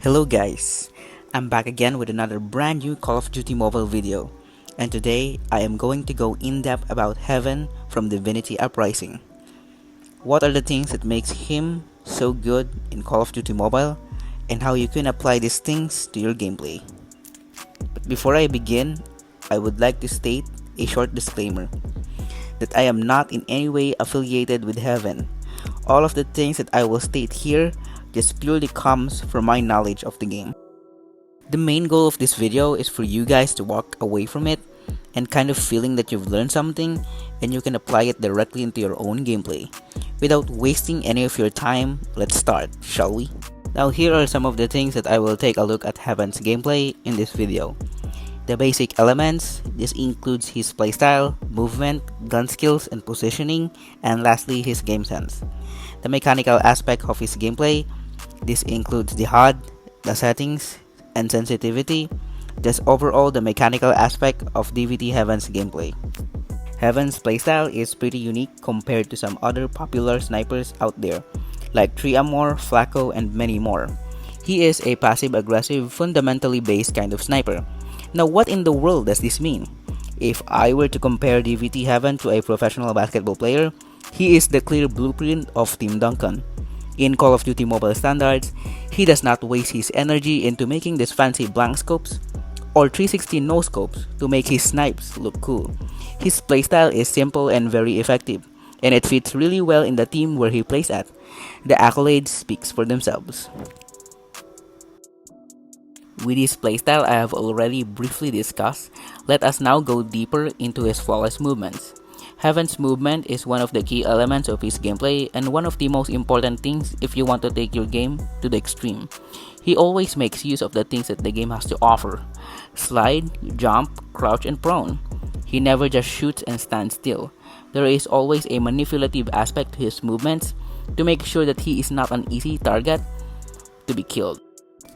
Hello guys, I'm back again with another brand new Call of Duty Mobile video, and today I am going to go in depth about Heaven from Divinity Uprising. What are the things that makes him so good in Call of Duty Mobile, and how you can apply these things to your gameplay. But before I begin, I would like to state a short disclaimer that I am not in any way affiliated with Heaven. All of the things that I will state here just purely comes from my knowledge of the game. The main goal of this video is for you guys to walk away from it and kind of feeling that you've learned something and you can apply it directly into your own gameplay. Without wasting any of your time, let's start, shall we? Now here are some of the things that I will take a look at Heaven's gameplay in this video. The basic elements, this includes his playstyle, movement, gun skills and positioning, and lastly his game sense. The mechanical aspect of his gameplay, this includes the HUD, the settings, and sensitivity, just overall the mechanical aspect of DVT Heaven's gameplay. Heaven's playstyle is pretty unique compared to some other popular snipers out there, like Triamore, Flacco, and many more. He is a passive-aggressive, fundamentally based kind of sniper. Now what in the world does this mean? If I were to compare DVT Heaven to a professional basketball player, he is the clear blueprint of Tim Duncan. In Call of Duty Mobile standards, he does not waste his energy into making these fancy blank scopes or 360 no scopes to make his snipes look cool. His playstyle is simple and very effective, and it fits really well in the team where he plays at. The accolades speaks for themselves. With his playstyle I have already briefly discussed, let us now go deeper into his flawless movements. Heaven's movement is one of the key elements of his gameplay and one of the most important things if you want to take your game to the extreme. He always makes use of the things that the game has to offer: slide, jump, crouch, and prone. He never just shoots and stands still. There is always a manipulative aspect to his movements to make sure that he is not an easy target to be killed.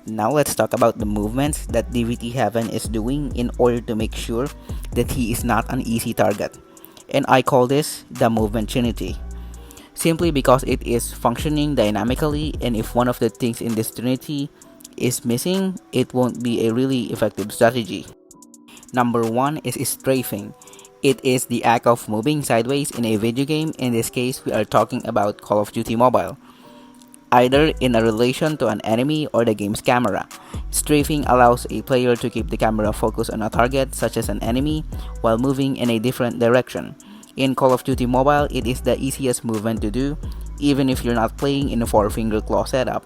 Now let's talk about the movements that DVT Heaven is doing in order to make sure that he is not an easy target. And I call this the movement trinity. Simply because it is functioning dynamically, and if one of the things in this trinity is missing, it won't be a really effective strategy. Number 1 is strafing. It is the act of moving sideways in a video game. In this case, we are talking about Call of Duty Mobile, either in a relation to an enemy or the game's camera. Strafing allows a player to keep the camera focused on a target such as an enemy while moving in a different direction. In Call of Duty Mobile, it is the easiest movement to do, even if you're not playing in a 4-finger claw setup.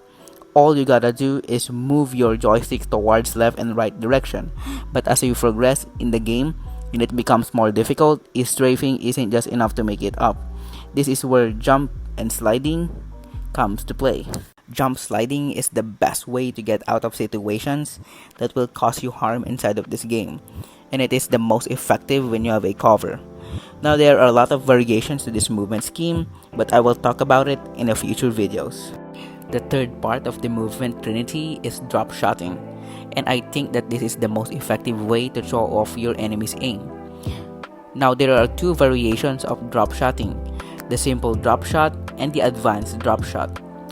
All you gotta do is move your joysticks towards left and right direction. But as you progress in the game and it becomes more difficult, strafing isn't just enough to make it up. This is where jump and sliding comes to play. Jump sliding is the best way to get out of situations that will cause you harm inside of this game, and it is the most effective when you have a cover. Now there are a lot of variations to this movement scheme, but I will talk about it in a future videos. The third part of the movement trinity is dropshotting, and I think that this is the most effective way to throw off your enemy's aim. Now there are two variations of dropshotting: the simple drop shot and the advanced drop shot.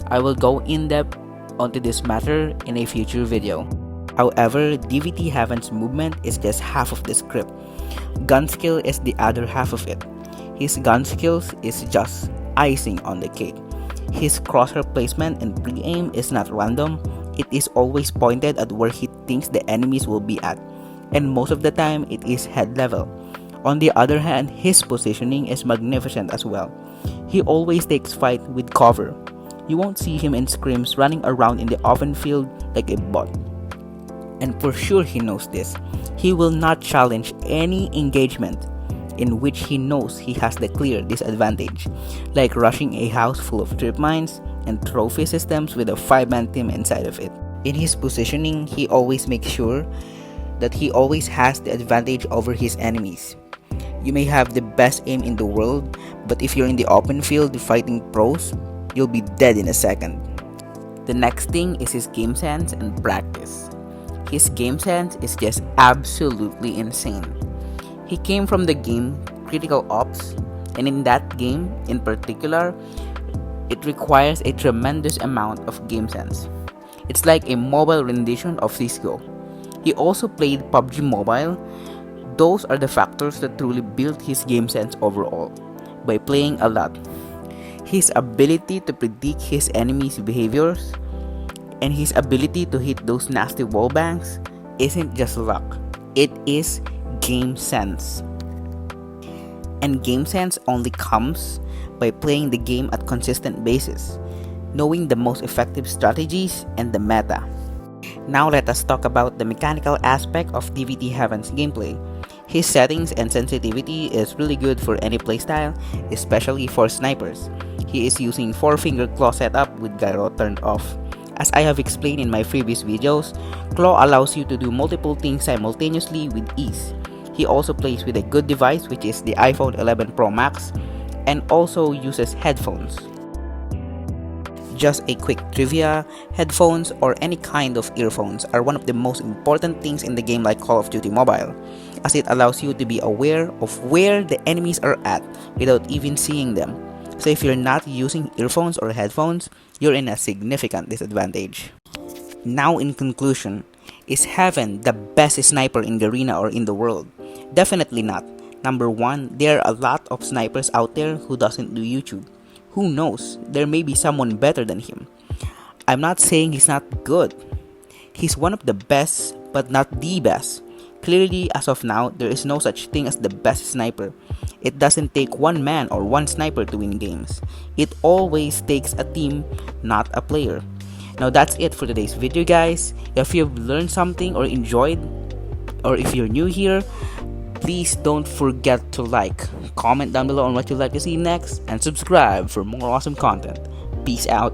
I will go in depth onto this matter in a future video. However, DVT Heaven's movement is just half of the script. Gun skill is the other half of it. His gun skills is just icing on the cake. His crosshair placement and pre-aim is not random. It is always pointed at where he thinks the enemies will be at, and most of the time it is head level. On the other hand, his positioning is magnificent as well. He always takes fight with cover. You won't see him in scrims running around in the open field like a bot. And for sure he knows this. He will not challenge any engagement in which he knows he has the clear disadvantage, like rushing a house full of trip mines and trophy systems with a 5-man team inside of it. In his positioning, he always makes sure that he always has the advantage over his enemies. You may have the best aim in the world, but if you're in the open field fighting pros, you'll be dead in a second. The next thing is his game sense and practice. His game sense is just absolutely insane. He came from the game Critical Ops, and in that game in particular, it requires a tremendous amount of game sense. It's like a mobile rendition of Cisco. He also played PUBG Mobile. Those are the factors that truly built his game sense overall. By playing a lot, his ability to predict his enemies' behaviors, and his ability to hit those nasty wallbangs isn't just luck, it is game sense. And game sense only comes by playing the game at consistent basis, knowing the most effective strategies and the meta. Now let us talk about the mechanical aspect of DVT Heaven's gameplay. His settings and sensitivity is really good for any playstyle, especially for snipers. He is using 4-finger claw setup with gyro turned off. As I have explained in my previous videos, claw allows you to do multiple things simultaneously with ease. He also plays with a good device, which is the iPhone 11 Pro Max, and also uses headphones. Just a quick trivia, headphones or any kind of earphones are one of the most important things in the game like Call of Duty Mobile, as it allows you to be aware of where the enemies are at without even seeing them. So if you're not using earphones or headphones, you're in a significant disadvantage. Now in conclusion, is Heaven the best sniper in Garena or in the world? Definitely not. Number one, there are a lot of snipers out there who doesn't do YouTube. Who knows, there may be someone better than him. I'm not saying he's not good. He's one of the best, but not the best. Clearly, as of now, there is no such thing as the best sniper. It doesn't take one man or one sniper to win games. It always takes a team, not a player. Now that's it for today's video, guys. If you've learned something or enjoyed, or if you're new here, please don't forget to like, comment down below on what you'd like to see next, and subscribe for more awesome content. Peace out.